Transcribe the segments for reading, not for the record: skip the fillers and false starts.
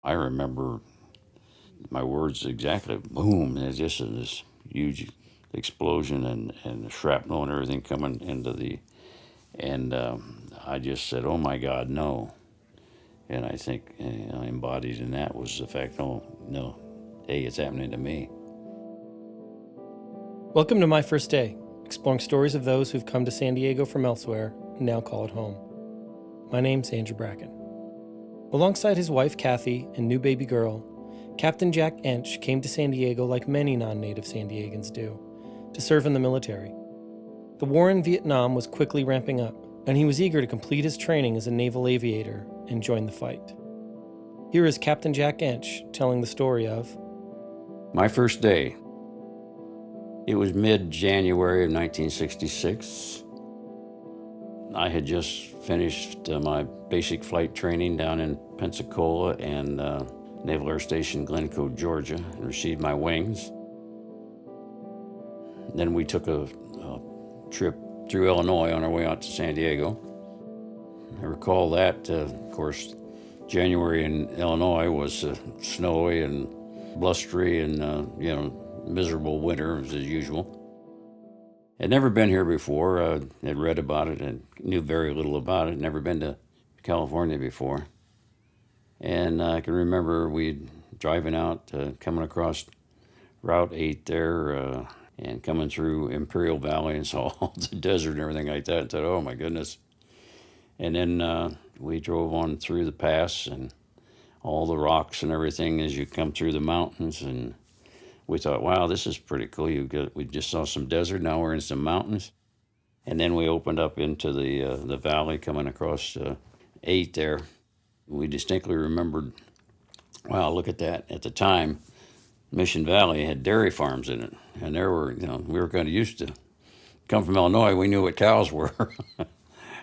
I remember my words exactly. Boom! There's just this huge explosion and shrapnel and everything coming into the. And I just said, "Oh my God, no!" And I think embodied in that was the fact, "Oh no, hey, it's happening to me." Welcome to My First Day, exploring stories of those who've come to San Diego from elsewhere and now call it home. My name's Andrew Bracken. Alongside his wife Kathy and new baby girl, Captain Jack Ensch came to San Diego like many non-native San Diegans do, to serve in the military. The war in Vietnam was quickly ramping up, and he was eager to complete his training as a naval aviator and join the fight. Here is Captain Jack Ensch telling the story of My first day. It was mid-January of 1966. I had just finished my basic flight training down in Pensacola and Naval Air Station Glencoe, Georgia, and received my wings. Then we took a trip through Illinois on our way out to San Diego. I recall that, of course, January in Illinois was snowy and blustery and, miserable winter as usual. I'd never been here before. Had read about it and knew very little about it. Never been to California before. And I can remember we driving out, coming across Route 8 there, and coming through Imperial Valley and saw all the desert and everything like that. And thought, oh my goodness. And then we drove on through the pass and all the rocks and everything as you come through the mountains. And we thought, wow, this is pretty cool. We just saw some desert. Now we're in some mountains. And then we opened up into the valley coming across 8 there. We distinctly remembered, wow, look at that. At the time, Mission Valley had dairy farms in it. And there were, we were kind of used to come from Illinois. We knew what cows were.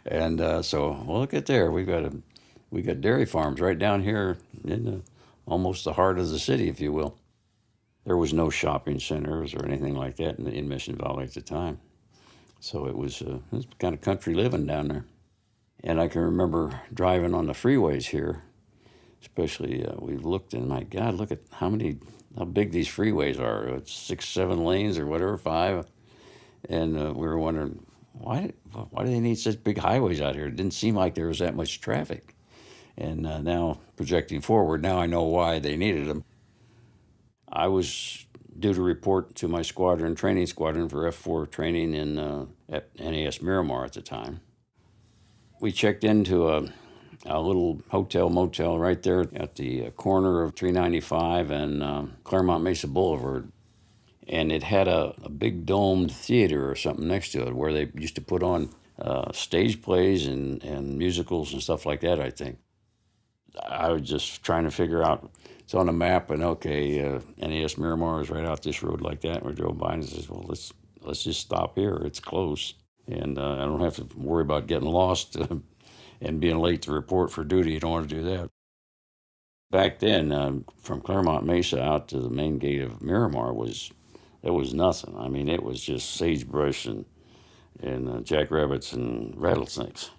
And so, well, look at there. We got dairy farms right down here in almost the heart of the city, if you will. There was no shopping centers or anything like that in Mission Valley at the time. So it was kind of country living down there. And I can remember driving on the freeways here, especially we looked and my God, look at how big these freeways are. It's 6, 7 lanes or whatever, 5. And we were wondering, why do they need such big highways out here? It didn't seem like there was that much traffic. And now projecting forward, now I know why they needed them. I was due to report to my training squadron for F4 training at NAS Miramar at the time. We checked into a little motel right there at the corner of 395 and Claremont Mesa Boulevard. And it had a big domed theater or something next to it where they used to put on stage plays and musicals and stuff like that, I think. I was just trying to figure out, it's on a map, and okay, NAS Miramar is right out this road like that. And we drove by and says, well, let's just stop here. It's close. And I don't have to worry about getting lost and being late to report for duty. You don't want to do that. Back then, from Claremont Mesa out to the main gate of Miramar there was nothing. I mean, it was just sagebrush and jackrabbits and rattlesnakes.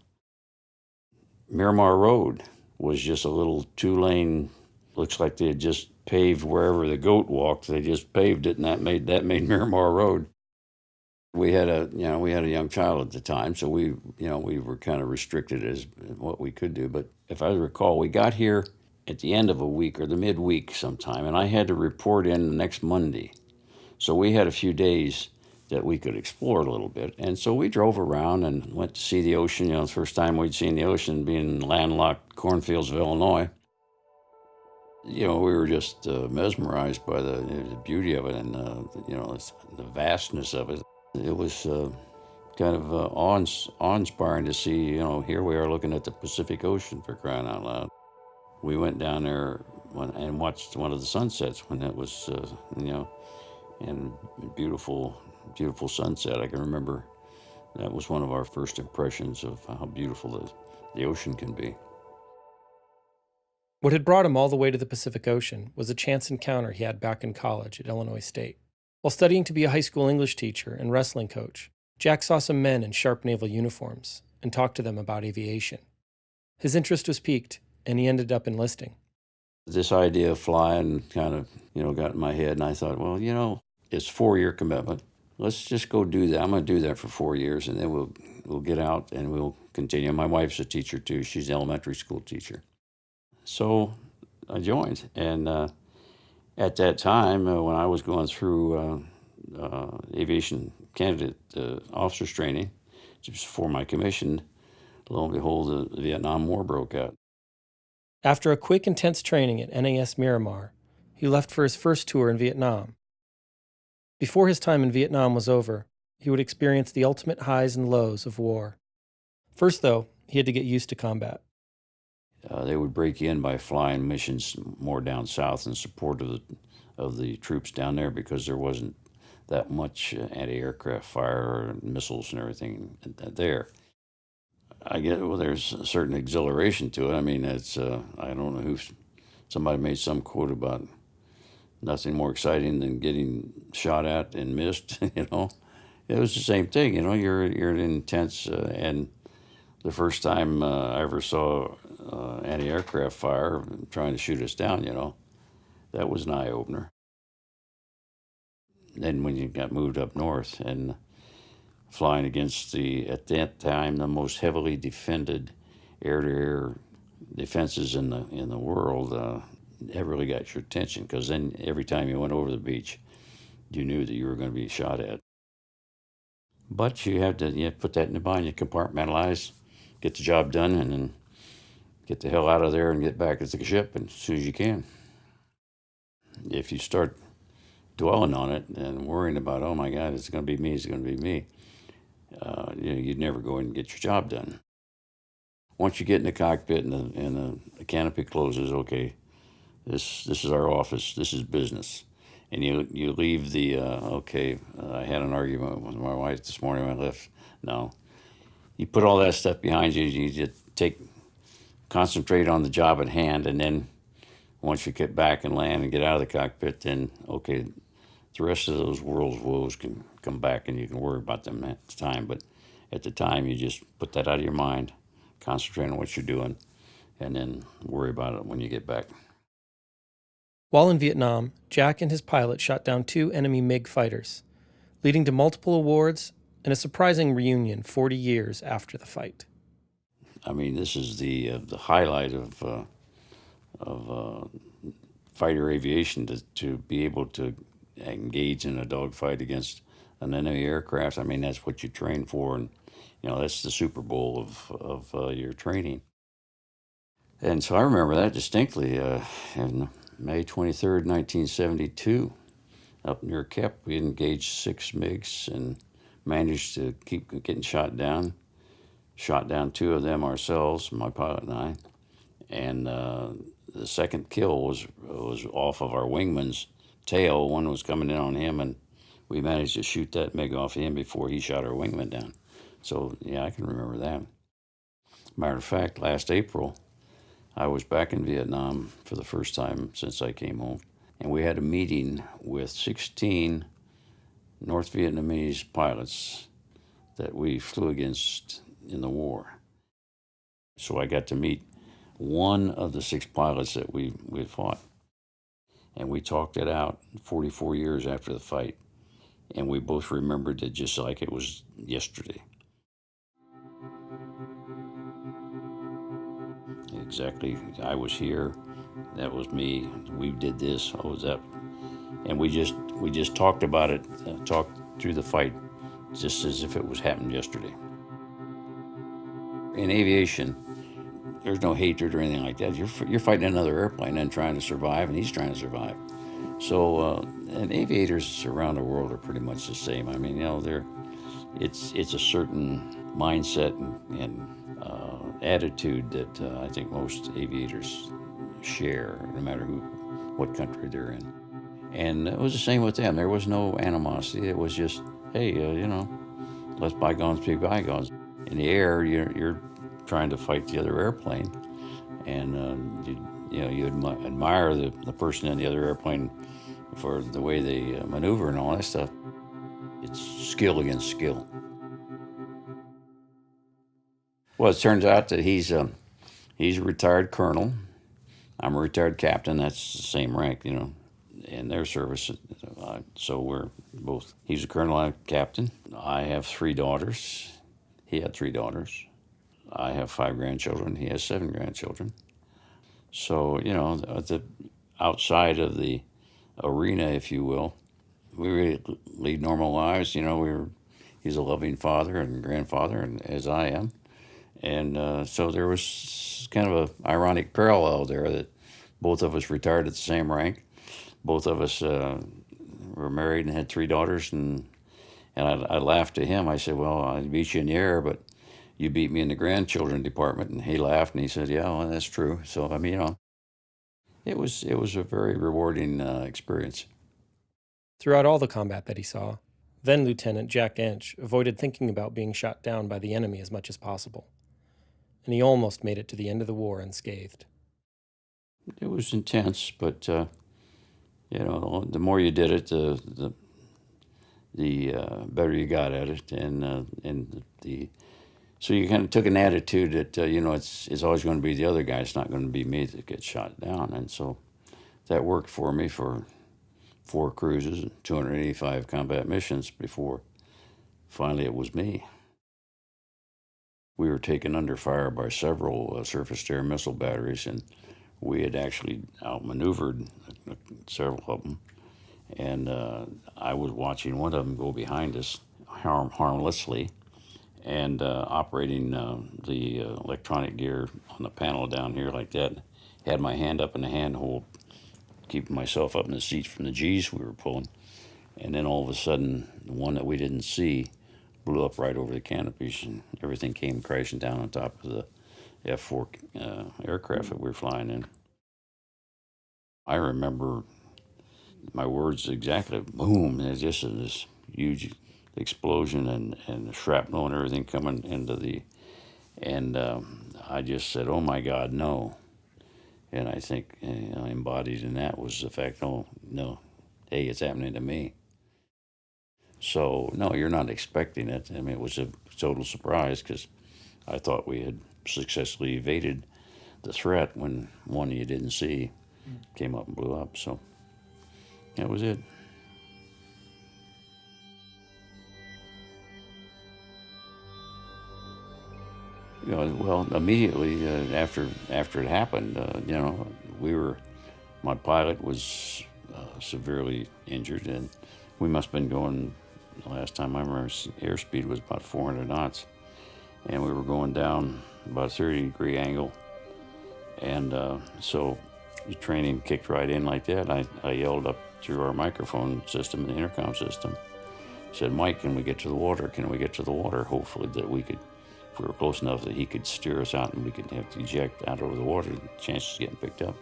Miramar Road was just a little 2-lane, looks like they had just paved wherever the goat walked. They just paved it, and that made Miramar Road. We had a young child at the time, so we were kind of restricted as what we could do. But if I recall, we got here at the end of a week or the midweek sometime, and I had to report in the next Monday. So we had a few days that we could explore a little bit. And so we drove around and went to see the ocean. The first time we'd seen the ocean being landlocked cornfields of Illinois. We were just mesmerized by the beauty of it and, the vastness of it. It was kind of awe-inspiring to see, here we are looking at the Pacific Ocean, for crying out loud. We went down there and watched one of the sunsets when it was, and beautiful sunset. I can remember that was one of our first impressions of how beautiful the ocean can be. What had brought him all the way to the Pacific Ocean was a chance encounter he had back in college at Illinois State. While studying to be a high school English teacher and wrestling coach, Jack saw some men in sharp naval uniforms and talked to them about aviation. His interest was piqued, and he ended up enlisting. This idea of flying kind of, got in my head, and I thought, well, it's a 4-year commitment. Let's just go do that. I'm going to do that for 4 years, and then we'll get out and we'll continue. My wife's a teacher too. She's an elementary school teacher. So I joined, and at that time, when I was going through aviation candidate officers training, just before my commission, lo and behold, the Vietnam War broke out. After a quick, intense training at NAS Miramar, he left for his first tour in Vietnam. Before his time in Vietnam was over, he would experience the ultimate highs and lows of war. First, though, he had to get used to combat. They would break in by flying missions more down south in support of the troops down there, because there wasn't that much anti-aircraft fire or missiles and everything there. I get, well, there's a certain exhilaration to it. I mean, it's I don't know somebody made some quote about nothing more exciting than getting shot at and missed. It was the same thing. You're in intense, and the first time I ever saw anti-aircraft fire trying to shoot us down, that was an eye-opener. Then when you got moved up north and flying against at that time, the most heavily defended air-to-air defenses in the world, that really got your attention, because then every time you went over the beach, you knew that you were going to be shot at. But you have to put that in your mind. You compartmentalize, get the job done, and then get the hell out of there and get back to the ship as soon as you can. If you start dwelling on it and worrying about, oh my God, it's going to be me, you'd never go in and get your job done. Once you get in the cockpit and the canopy closes, okay, this is our office, this is business. And you leave I had an argument with my wife this morning when I left. No. You put all that stuff behind you, you just concentrate on the job at hand, and then once you get back and land and get out of the cockpit, then, okay, the rest of those world's woes can come back and you can worry about them at the time. But at the time, you just put that out of your mind, concentrate on what you're doing, and then worry about it when you get back. While in Vietnam, Jack and his pilot shot down 2 enemy MiG fighters, leading to multiple awards and a surprising reunion 40 years after the fight. I mean, this is the highlight of fighter aviation, to be able to engage in a dogfight against an enemy aircraft. I mean, that's what you train for, and that's the Super Bowl of your training. And so I remember that distinctly. In May 23rd, 1972, up near Kep, we engaged 6 MiGs and managed to keep getting shot down. Shot down 2 of them ourselves, my pilot and I. And the second kill was off of our wingman's tail. One was coming in on him, and we managed to shoot that MiG off him before he shot our wingman down. So, yeah, I can remember that. Matter of fact, last April, I was back in Vietnam for the first time since I came home, and we had a meeting with 16 North Vietnamese pilots that we flew against in the war. So I got to meet one of the 6 pilots that we had fought, and we talked it out 44 years after the fight, and we both remembered it just like it was yesterday. Exactly. I was here. That was me. We did this. I was that, and we just talked about it. Talked through the fight, just as if it was happened yesterday. In aviation, there's no hatred or anything like that. You're fighting another airplane and trying to survive, and he's trying to survive. So, and aviators around the world are pretty much the same. I mean, it's a certain mindset and attitude that I think most aviators share, no matter what country they're in. And it was the same with them. There was no animosity. It was just, hey, let bygones be bygones. In the air, you're trying to fight the other airplane, and you admire the person in the other airplane for the way they maneuver and all that stuff. It's skill against skill. Well, it turns out that he's a retired colonel, I'm a retired captain. That's the same rank, in their service. So we're both. He's a colonel, I'm a captain. I have 3 daughters. He had 3 daughters. I have 5 grandchildren. He has 7 grandchildren. So, outside of the arena, if you will, we really lead normal lives. He's a loving father and grandfather, and as I am. And so there was kind of a ironic parallel there that both of us retired at the same rank. Both of us were married and had 3 daughters, and I laughed to him. I said, "Well, I beat you in the air, but you beat me in the grandchildren department." And he laughed and he said, "Yeah, well, that's true." So I mean, it was a very rewarding experience. Throughout all the combat that he saw, then Lieutenant Jack Ensch avoided thinking about being shot down by the enemy as much as possible, and he almost made it to the end of the war unscathed. It was intense, but the more you did it, the better you got at it, and so you kind of took an attitude that it's always going to be the other guy. It's not going to be me that gets shot down, and so that worked for me for 4 cruises and 285 combat missions before finally it was me. We were taken under fire by several surface-to-air missile batteries, and we had actually outmaneuvered several of them. And I was watching one of them go behind us harmlessly and operating the electronic gear on the panel down here like that. Had my hand up in the handhold, keeping myself up in the seats from the G's we were pulling. And then all of a sudden, the one that we didn't see blew up right over the canopies, and everything came crashing down on top of the F-4 aircraft that we were flying in. I remember my words exactly. Boom! There's just this huge explosion and shrapnel and everything coming into and I just said, "Oh my God, no!" And I think embodied in that was the fact, "Oh no, hey, it's happening to me." So no, you're not expecting it. I mean, it was a total surprise because I thought we had successfully evaded the threat when one you didn't see came up and blew up. So that was it. Well, immediately after it happened, my pilot was severely injured, and we must have been going. The last time I remember, airspeed was about 400 knots, and we were going down about a 30-degree angle, and so the training kicked right in like that. I yelled up through our microphone system and the intercom system, said, "Mike, can we get to the water? Can we get to the water?" Hopefully that we could, if we were close enough, that he could steer us out and we could have to eject out over the water, the chances of getting picked up.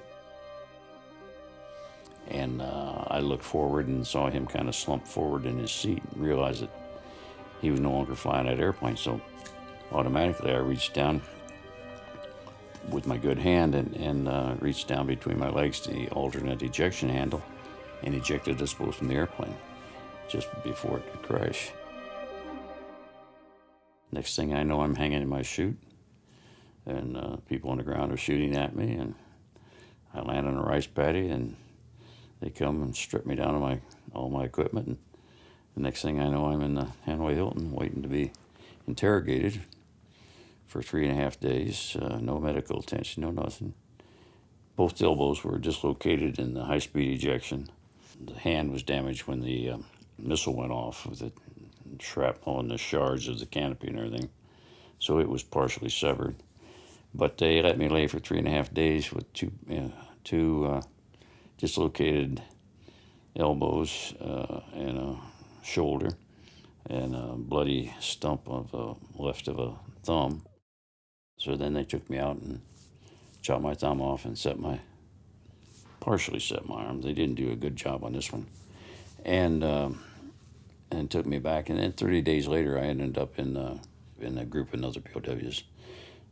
And I looked forward and saw him kind of slump forward in his seat and realized that he was no longer flying that airplane. So automatically I reached down with my good hand and reached down between my legs to the alternate ejection handle and ejected us both from the airplane just before it could crash. Next thing I know, I'm hanging in my chute, and people on the ground are shooting at me, and I land on a rice paddy, and they come and strip me down to all my equipment, and the next thing I know, I'm in the Hanoi Hilton waiting to be interrogated for 3.5 days. No medical attention, no nothing. Both elbows were dislocated in the high-speed ejection. The hand was damaged when the missile went off with the shrapnel and the shards of the canopy and everything. So it was partially severed. But they let me lay for 3.5 days with two dislocated elbows and a shoulder and a bloody stump of left of a thumb. So then they took me out and chopped my thumb off and partially set my arm. They didn't do a good job on this one. And took me back. And then 30 days later, I ended up in a group of other POWs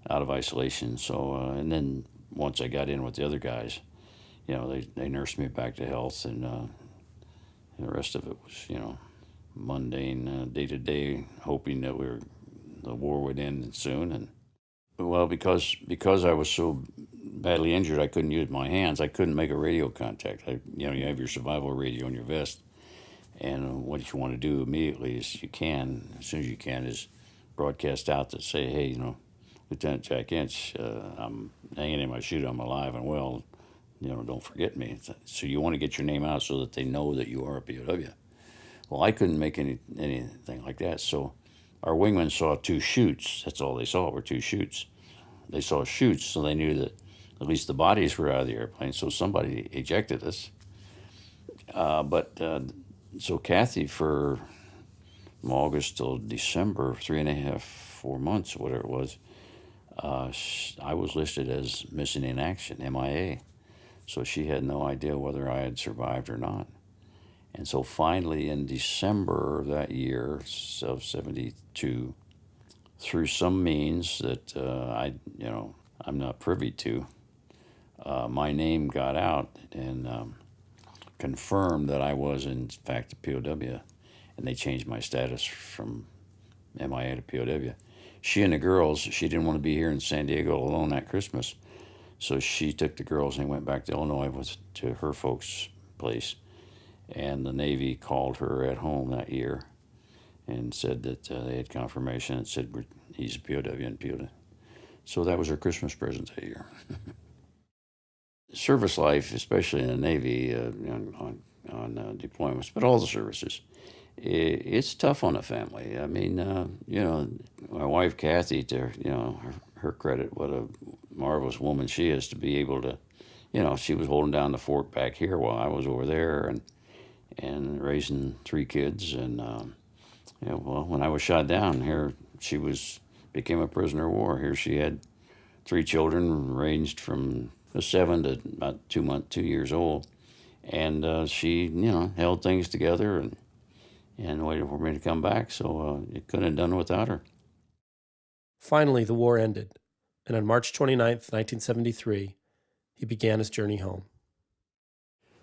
out of isolation. So, and then once I got in with the other guys, they nursed me back to health, and the rest of it was, mundane, day to day, hoping that the war would end soon. And well, because I was so badly injured, I couldn't use my hands. I couldn't make a radio contact. You have your survival radio in your vest, and what you want to do immediately as soon as you can, is broadcast out to say, hey, Lieutenant Jack Ensch, I'm hanging in my chute, I'm alive and well, don't forget me. So you want to get your name out so that they know that you are a POW. Well, I couldn't make anything like that, so our wingmen saw 2 chutes. That's all they saw were 2 chutes. They saw chutes, so they knew that at least the bodies were out of the airplane, so somebody ejected us. So Kathy, for from August till December, 3.5, 4 months, whatever it was, I was listed as missing in action, MIA. So she had no idea whether I had survived or not. And so finally in December of that year, of 72, through some means that I'm not privy to, my name got out and confirmed that I was in fact a POW, and they changed my status from MIA to POW. She and the girls, she didn't want to be here in San Diego alone that Christmas, so she took the girls and went back to Illinois to her folks' place, and the Navy called her at home that year and said that they had confirmation and said he's a POW and POW. So that was her Christmas present that year. Service life, especially in the Navy, on deployments, but all the services, it's tough on a family. I mean, my wife Kathy, to her credit, what a marvelous woman she is to be able to, she was holding down the fort back here while I was over there and raising 3 kids. And when I was shot down here, she became a prisoner of war. Here she had 3 children ranged from 7 to about 2 years old, and she held things together and waited for me to come back. So it couldn't have done without her. Finally, the war ended, and on March 29th, 1973, he began his journey home.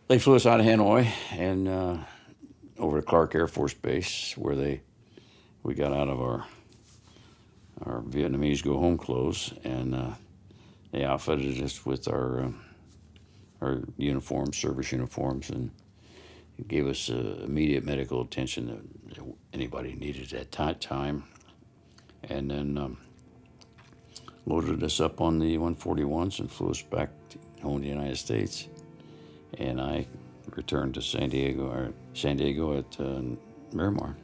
They flew us out of Hanoi and over to Clark Air Force Base, where we got out of our Vietnamese go-home clothes, and they outfitted us with our uniforms, service uniforms, and gave us immediate medical attention that anybody needed at that time, and then loaded us up on the 141s and flew us back home to the United States. And I returned to San Diego at Miramar.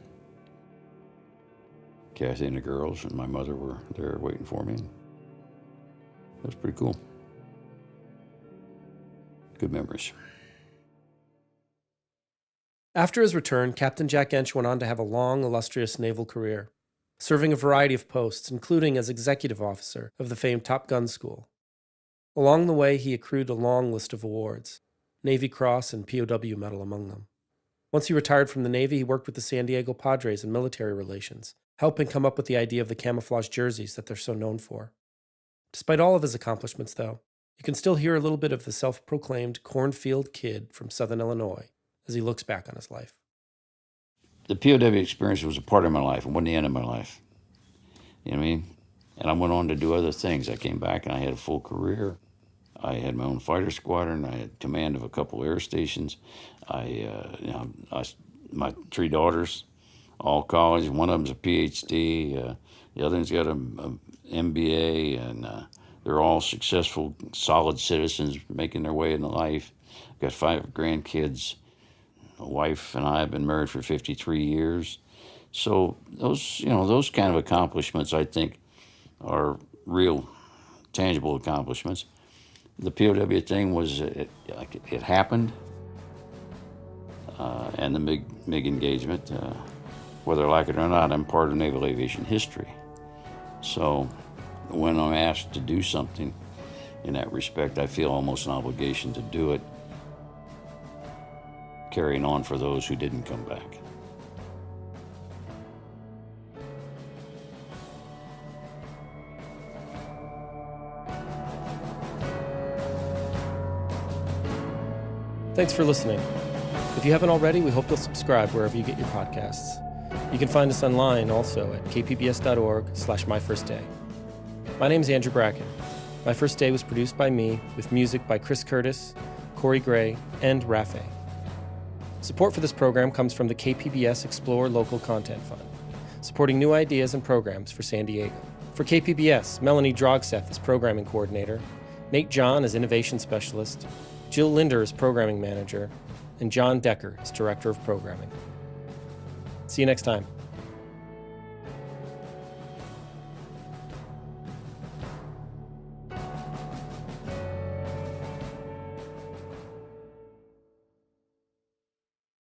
Kathy and the girls and my mother were there waiting for me. That was pretty cool. Good memories. After his return, Captain Jack Ensch went on to have a long, illustrious naval career, serving a variety of posts, including as executive officer of the famed Top Gun School. Along the way, he accrued a long list of awards, Navy Cross and POW Medal among them. Once he retired from the Navy, he worked with the San Diego Padres in military relations, helping come up with the idea of the camouflage jerseys that they're so known for. Despite all of his accomplishments, though, you can still hear a little bit of the self-proclaimed cornfield kid from Southern Illinois as he looks back on his life. The POW experience was a part of my life. It wasn't the end of my life. You know what I mean? And I went on to do other things. I came back and I had a full career. I had my own fighter squadron. I had command of a couple air stations. My 3 daughters, all college. One of them's a PhD. The other one's got an MBA, and they're all successful, solid citizens making their way in life. I've got 5 grandkids. My wife and I have been married for 53 years. So those kind of accomplishments, I think, are real, tangible accomplishments. The POW thing was, it happened, and the MiG engagement, whether I like it or not, I'm part of naval aviation history. So when I'm asked to do something in that respect, I feel almost an obligation to do it, carrying on for those who didn't come back. Thanks for listening. If you haven't already, we hope you'll subscribe wherever you get your podcasts. You can find us online also at kpbs.org/myfirstday. My name's Andrew Bracken. My First Day was produced by me, with music by Chris Curtis, Corey Gray, and Rafe. Support for this program comes from the KPBS Explore Local Content Fund, supporting new ideas and programs for San Diego. For KPBS, Melanie Drogseth is Programming Coordinator, Nate John is Innovation Specialist, Jill Linder is Programming Manager, and John Decker is Director of Programming. See you next time.